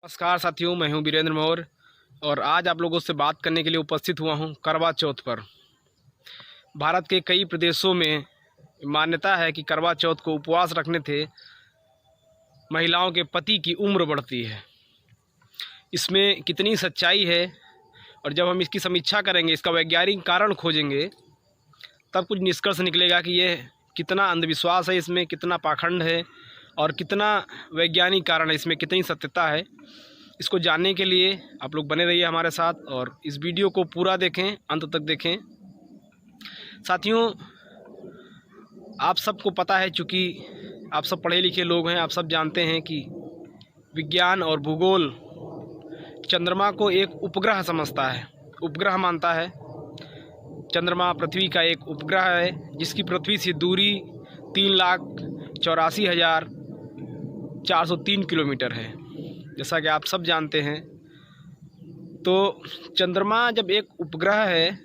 नमस्कार साथियों, मैं हूं वीरेंद्र मौर्य और आज आप लोगों से बात करने के लिए उपस्थित हुआ हूं करवा चौथ पर। भारत के कई प्रदेशों में मान्यता है कि करवा चौथ को उपवास रखने से महिलाओं के पति की उम्र बढ़ती है। इसमें कितनी सच्चाई है और जब हम इसकी समीक्षा करेंगे, इसका वैज्ञानिक कारण खोजेंगे, तब कुछ निष्कर्ष निकलेगा कि ये कितना अंधविश्वास है, इसमें कितना पाखंड है और कितना वैज्ञानिक कारण है, इसमें कितनी सत्यता है। इसको जानने के लिए आप लोग बने रहिए हमारे साथ और इस वीडियो को पूरा देखें, अंत तक देखें। साथियों, आप सबको पता है, चूँकि आप सब पढ़े लिखे लोग हैं, आप सब जानते हैं कि विज्ञान और भूगोल चंद्रमा को एक उपग्रह समझता है, उपग्रह मानता है। चंद्रमा पृथ्वी का एक उपग्रह है जिसकी पृथ्वी से दूरी 3,84,403 किलोमीटर है, जैसा कि आप सब जानते हैं। तो चंद्रमा जब एक उपग्रह है,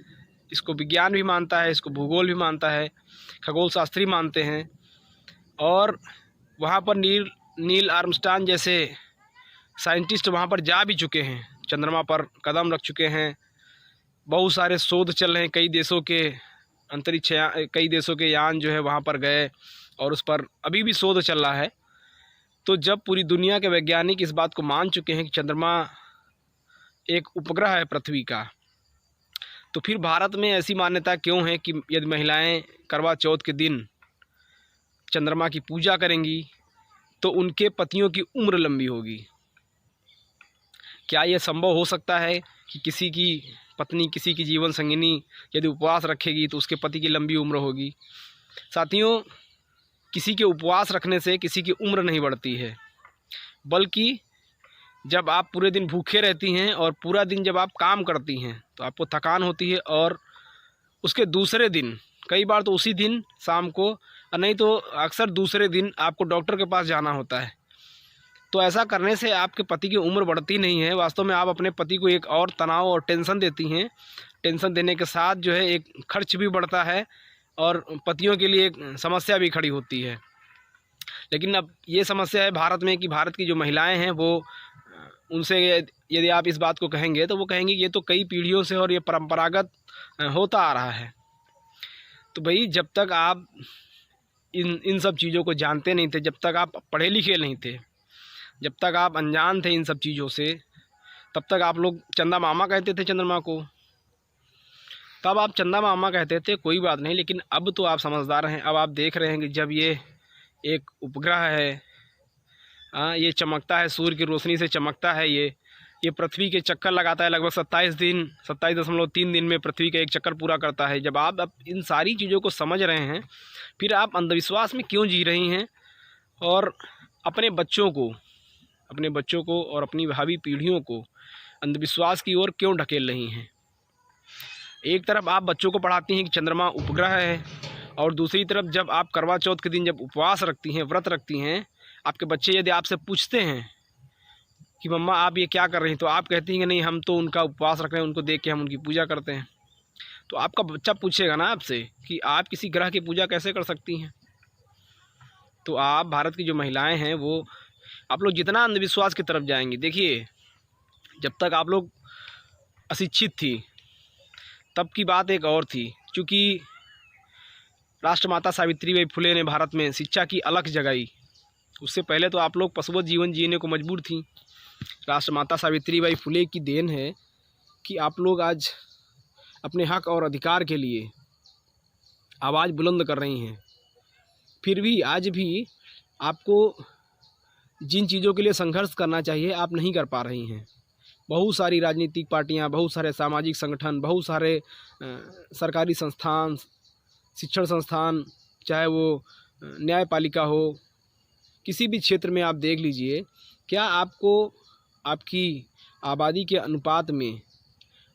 इसको विज्ञान भी मानता है, इसको भूगोल भी मानता है, खगोल शास्त्री मानते हैं। और वहाँ पर नील आर्मस्ट्रांग जैसे साइंटिस्ट वहाँ पर जा भी चुके हैं, चंद्रमा पर कदम रख चुके हैं। बहुत सारे शोध चल रहे हैं, कई देशों के यान जो है वहाँ पर गए और उस पर अभी भी शोध चल रहा है। तो जब पूरी दुनिया के वैज्ञानिक इस बात को मान चुके हैं कि चंद्रमा एक उपग्रह है पृथ्वी का, तो फिर भारत में ऐसी मान्यता क्यों है कि यदि महिलाएं करवा चौथ के दिन चंद्रमा की पूजा करेंगी तो उनके पतियों की उम्र लंबी होगी? क्या यह संभव हो सकता है कि किसी की पत्नी, किसी की जीवन संगिनी यदि उपवास रखेगी तो उसके पति की लंबी उम्र होगी? साथियों, किसी के उपवास रखने से किसी की उम्र नहीं बढ़ती है, बल्कि जब आप पूरे दिन भूखे रहती हैं और पूरा दिन जब आप काम करती हैं तो आपको थकान होती है और उसके दूसरे दिन, कई बार तो उसी दिन शाम को, नहीं तो अक्सर दूसरे दिन आपको डॉक्टर के पास जाना होता है। तो ऐसा करने से आपके पति की उम्र बढ़ती नहीं है, वास्तव में आप अपने पति को एक और तनाव और टेंशन देती हैं। टेंशन देने के साथ जो है एक खर्च भी बढ़ता है और पतियों के लिए एक समस्या भी खड़ी होती है। लेकिन अब ये समस्या है भारत में कि भारत की जो महिलाएं हैं वो, उनसे यदि आप इस बात को कहेंगे तो वो कहेंगे ये तो कई पीढ़ियों से और ये परंपरागत होता आ रहा है। तो भाई, जब तक आप इन सब चीज़ों को जानते नहीं थे, जब तक आप पढ़े लिखे नहीं थे, जब तक आप अनजान थे इन सब चीज़ों से, तब तक आप लोग चंदा मामा कहते थे चंद्रमा को। तब आप चंदा मामा कहते थे, कोई बात नहीं। लेकिन अब तो आप समझदार हैं, अब आप देख रहे हैं कि जब ये एक उपग्रह है, ये चमकता है, सूर्य की रोशनी से चमकता है, ये पृथ्वी के चक्कर लगाता है लगभग 27.3 दिन में पृथ्वी का एक चक्कर पूरा करता है। जब आप अब इन सारी चीज़ों को समझ रहे हैं, फिर आप अंधविश्वास में क्यों जी रही हैं और अपने बच्चों को और अपनी भावी पीढ़ियों को अंधविश्वास की ओर क्यों ढकेल रही हैं? एक तरफ आप बच्चों को पढ़ाती हैं कि चंद्रमा उपग्रह है, और दूसरी तरफ जब आप करवा चौथ के दिन जब उपवास रखती हैं, व्रत रखती हैं, आपके बच्चे यदि आपसे पूछते हैं कि मम्मा आप ये क्या कर रही हैं, तो आप कहती हैं कि नहीं, हम तो उनका उपवास रख रहे हैं, उनको देख के हम उनकी पूजा करते हैं। तो आपका बच्चा पूछेगा ना आपसे कि आप किसी ग्रह की पूजा कैसे कर सकती हैं? तो आप, भारत की जो महिलाएं हैं, वो, आप लोग जितना अंधविश्वास की तरफ जाएंगे, देखिए, जब तक आप लोग अशिक्षित थी तब की बात एक और थी। क्योंकि राष्ट्रमाता सावित्रीबाई फुले ने भारत में शिक्षा की अलख जगाई, उससे पहले तो आप लोग पशुवत जीवन जीने को मजबूर थी। राष्ट्रमाता सावित्रीबाई फुले की देन है कि आप लोग आज अपने हक और अधिकार के लिए आवाज़ बुलंद कर रही हैं। फिर भी आज भी आपको जिन चीज़ों के लिए संघर्ष करना चाहिए, आप नहीं कर पा रही हैं। बहुत सारी राजनीतिक पार्टियां, बहुत सारे सामाजिक संगठन, बहुत सारे सरकारी संस्थान, शिक्षण संस्थान, चाहे वो न्यायपालिका हो, किसी भी क्षेत्र में आप देख लीजिए, क्या आपको आपकी आबादी के अनुपात में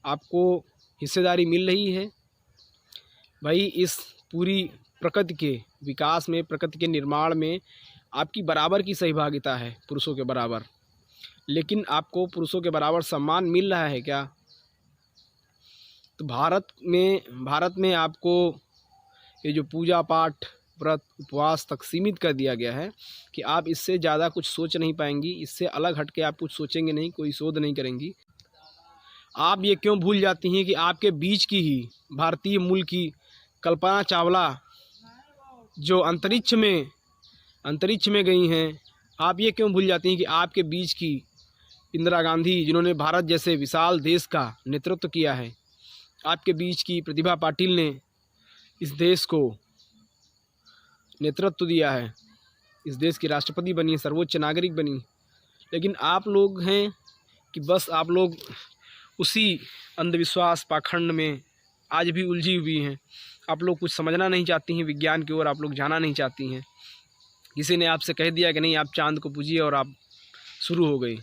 आपको हिस्सेदारी मिल रही है? भाई, इस पूरी प्रकृति के विकास में, प्रकृति के निर्माण में आपकी बराबर की सहभागिता है, पुरुषों के बराबर। लेकिन आपको पुरुषों के बराबर सम्मान मिल रहा है क्या? तो भारत में आपको ये जो पूजा पाठ, व्रत उपवास तक सीमित कर दिया गया है कि आप इससे ज़्यादा कुछ सोच नहीं पाएंगी, इससे अलग हट के आप कुछ सोचेंगे नहीं, कोई शोध नहीं करेंगी। आप ये क्यों भूल जाती हैं कि आपके बीच की ही भारतीय मूल की कल्पना चावला जो अंतरिक्ष में गई हैं, आप ये क्यों भूल जाती हैं कि आपके बीच की इंदिरा गांधी जिन्होंने भारत जैसे विशाल देश का नेतृत्व किया है, आपके बीच की प्रतिभा पाटिल ने इस देश को नेतृत्व दिया है, इस देश की राष्ट्रपति बनी, सर्वोच्च नागरिक बनी, लेकिन आप लोग हैं कि बस आप लोग उसी अंधविश्वास पाखंड में आज भी उलझी हुई हैं। आप लोग कुछ समझना नहीं चाहती हैं, विज्ञान की ओर आप लोग जाना नहीं चाहती हैं। किसी ने आपसे कह दिया कि नहीं आप चांद को पूजिए और आप शुरू हो गई।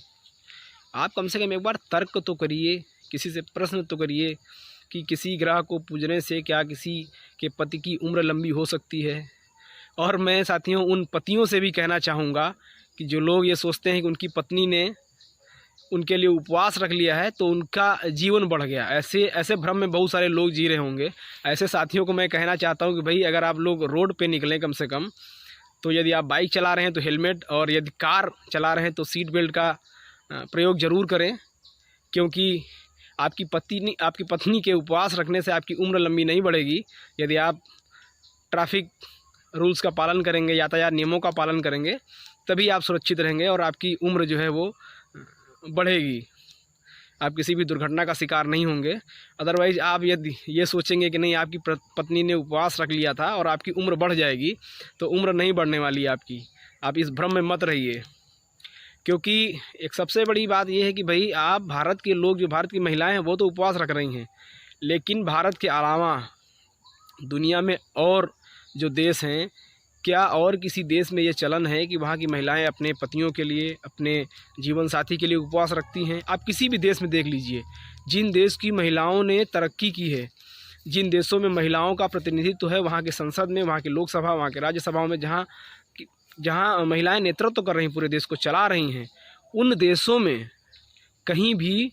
आप कम से कम एक बार तर्क तो करिए, किसी से प्रश्न तो करिए कि किसी ग्रह को पूजने से क्या किसी के पति की उम्र लंबी हो सकती है। और मैं साथियों उन पतियों से भी कहना चाहूँगा कि जो लोग ये सोचते हैं कि उनकी पत्नी ने उनके लिए उपवास रख लिया है तो उनका जीवन बढ़ गया, ऐसे भ्रम में बहुत सारे लोग जी रहे होंगे। ऐसे साथियों को मैं कहना चाहता हूँ कि भाई अगर आप लोग रोड पे निकलें कम से कम, तो यदि आप बाइक चला रहे हैं तो हेलमेट, और यदि कार चला रहे हैं तो सीट बेल्ट का प्रयोग ज़रूर करें, क्योंकि आपकी पत्नी के उपवास रखने से आपकी उम्र लंबी नहीं बढ़ेगी। यदि आप ट्रैफिक रूल्स का पालन करेंगे, यातायात नियमों का पालन करेंगे, तभी आप सुरक्षित रहेंगे और आपकी उम्र जो है वो बढ़ेगी, आप किसी भी दुर्घटना का शिकार नहीं होंगे। अदरवाइज़ आप यदि ये सोचेंगे कि नहीं आपकी पत्नी ने उपवास रख लिया था और आपकी उम्र बढ़ जाएगी, तो उम्र नहीं बढ़ने वाली है आपकी। आप इस भ्रम में मत रहिए, क्योंकि एक सबसे बड़ी बात यह है कि भाई आप भारत के लोग, जो भारत की महिलाएं हैं वो तो उपवास रख रही हैं, लेकिन भारत के अलावा दुनिया में और जो देश हैं, क्या और किसी देश में ये चलन है कि वहाँ की महिलाएं अपने पतियों के लिए, अपने जीवन साथी के लिए उपवास रखती हैं? आप किसी भी देश में देख लीजिए, जिन देश की महिलाओं ने तरक्की की है, जिन देशों में महिलाओं का प्रतिनिधित्व है, वहाँ के संसद में, वहाँ की लोकसभा, वहाँ के राज्यसभाओं में, जहाँ महिलाएं नेतृत्व कर रही हैं, पूरे देश को चला रही हैं, उन देशों में कहीं भी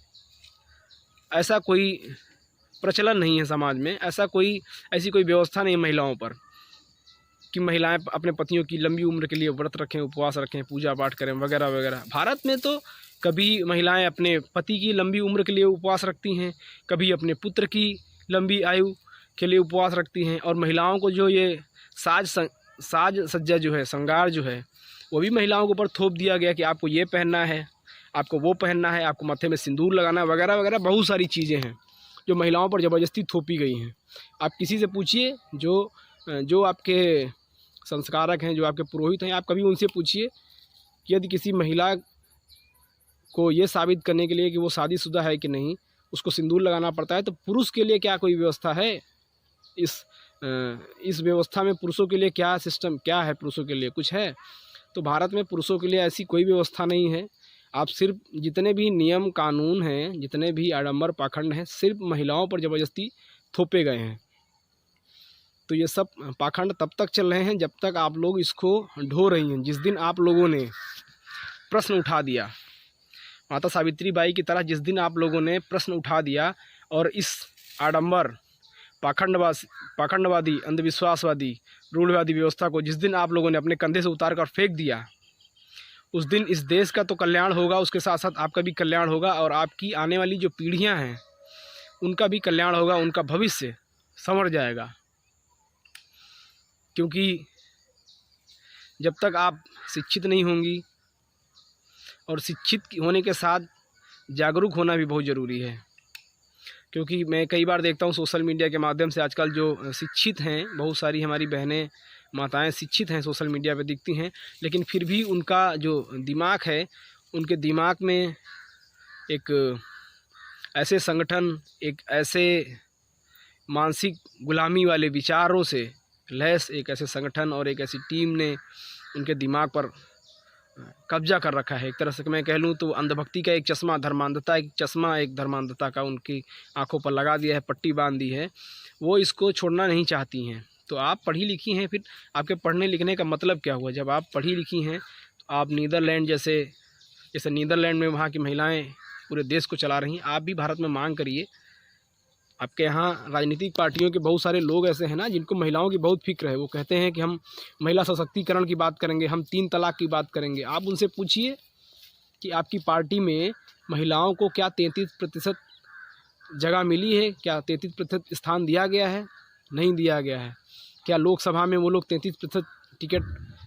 ऐसा कोई प्रचलन नहीं है समाज में, ऐसी कोई व्यवस्था नहीं है महिलाओं पर कि महिलाएं अपने पतियों की लंबी उम्र के लिए व्रत रखें, उपवास रखें, पूजा पाठ करें वगैरह वगैरह। भारत में तो कभी महिलाएं अपने पति की लंबी उम्र के लिए उपवास रखती हैं, कभी अपने पुत्र की लंबी आयु के लिए उपवास रखती हैं, और महिलाओं को जो ये साज सज्जा जो है, श्रृंगार जो है, वो भी महिलाओं के ऊपर थोप दिया गया कि आपको ये पहनना है, आपको वो पहनना है, आपको माथे में सिंदूर लगाना है वगैरह वगैरह। बहुत सारी चीज़ें हैं जो महिलाओं पर ज़बरदस्ती थोपी गई हैं। आप किसी से पूछिए जो आपके संस्कारक हैं, जो आपके पुरोहित हैं, आप कभी उनसे पूछिए कि यदि किसी महिला को ये साबित करने के लिए कि वो शादीशुदा है कि नहीं, उसको सिंदूर लगाना पड़ता है, तो पुरुष के लिए क्या कोई व्यवस्था है? इस व्यवस्था में पुरुषों के लिए क्या सिस्टम, क्या है पुरुषों के लिए? कुछ है? तो भारत में पुरुषों के लिए ऐसी कोई व्यवस्था नहीं है। आप सिर्फ जितने भी नियम कानून हैं, जितने भी आडंबर पाखंड हैं, सिर्फ महिलाओं पर ज़बरदस्ती थोपे गए हैं। तो ये सब पाखंड तब तक चल रहे हैं जब तक आप लोग इसको ढो रही हैं। जिस दिन आप लोगों ने प्रश्न उठा दिया, माता सावित्री बाई की तरह जिस दिन आप लोगों ने प्रश्न उठा दिया और इस आडंबर पाखंडवादी, अंधविश्वासवादी, रूढ़वादी व्यवस्था को जिस दिन आप लोगों ने अपने कंधे से उतार कर फेंक दिया, उस दिन इस देश का तो कल्याण होगा, उसके साथ साथ आपका भी कल्याण होगा, और आपकी आने वाली जो पीढ़ियां हैं उनका भी कल्याण होगा, उनका भविष्य संवर जाएगा। क्योंकि जब तक आप शिक्षित नहीं होंगी, और शिक्षित होने के साथ जागरूक होना भी बहुत ज़रूरी है, क्योंकि मैं कई बार देखता हूँ सोशल मीडिया के माध्यम से आजकल जो शिक्षित हैं, बहुत सारी हमारी बहनें, माताएं शिक्षित हैं, सोशल मीडिया पे दिखती हैं, लेकिन फिर भी उनका जो दिमाग है, उनके दिमाग में एक ऐसे संगठन, एक ऐसे मानसिक गुलामी वाले विचारों से लैस एक ऐसे संगठन और एक ऐसी टीम ने उनके दिमाग पर कब्जा कर रखा है। एक तरह से मैं कह लूँ तो अंधभक्ति का एक चश्मा, एक धर्मांधता का उनकी आंखों पर लगा दिया है, पट्टी बांध दी है। वो इसको छोड़ना नहीं चाहती हैं। तो आप पढ़ी लिखी हैं, फिर आपके पढ़ने लिखने का मतलब क्या हुआ? जब आप पढ़ी लिखी हैं तो आप नीदरलैंड जैसे नीदरलैंड में वहाँ की महिलाएं पूरे देश को चला रही हैं, आप भी भारत में मांग करिए आपके यहाँ राजनीतिक पार्टियों के बहुत सारे लोग ऐसे हैं ना जिनको महिलाओं की बहुत फिक्र है। वो कहते हैं कि हम महिला सशक्तिकरण की बात करेंगे, हम 3 तलाक की बात करेंगे। आप उनसे पूछिए कि आपकी पार्टी में महिलाओं को क्या 33% जगह मिली है? क्या 33% स्थान दिया गया है? नहीं दिया गया है। क्या लोकसभा में वो लोग 33% टिकट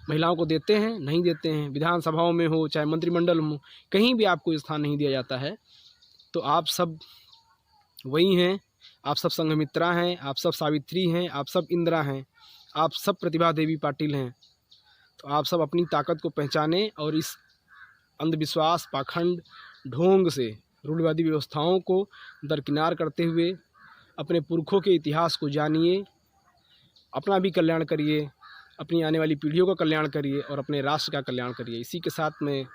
महिलाओं को देते हैं? नहीं देते हैं। विधानसभाओं में हो चाहे मंत्रिमंडल में हो, कहीं भी आपको स्थान नहीं दिया जाता है। तो आप सब वही हैं, आप सब संघमित्रा हैं, आप सब सावित्री हैं, आप सब इंदिरा हैं, आप सब प्रतिभा देवी पाटिल हैं। तो आप सब अपनी ताकत को पहचानें और इस अंधविश्वास, पाखंड, ढोंग से रूढ़िवादी व्यवस्थाओं को दरकिनार करते हुए अपने पुरखों के इतिहास को जानिए, अपना भी कल्याण करिए, अपनी आने वाली पीढ़ियों का कल्याण करिए और अपने राष्ट्र का कल्याण करिए। इसी के साथ मैं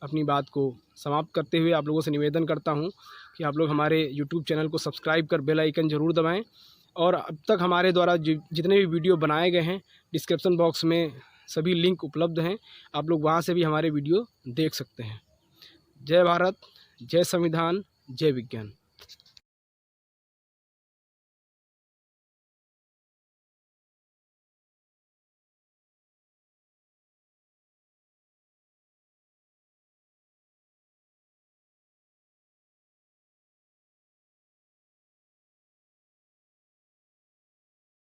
अपनी बात को समाप्त करते हुए आप लोगों से निवेदन करता हूं कि आप लोग हमारे YouTube चैनल को सब्सक्राइब कर बेल आइकन ज़रूर दबाएं। और अब तक हमारे द्वारा जितने भी वीडियो बनाए गए हैं, डिस्क्रिप्शन बॉक्स में सभी लिंक उपलब्ध हैं, आप लोग वहां से भी हमारे वीडियो देख सकते हैं। जय भारत, जय संविधान, जय विज्ञान।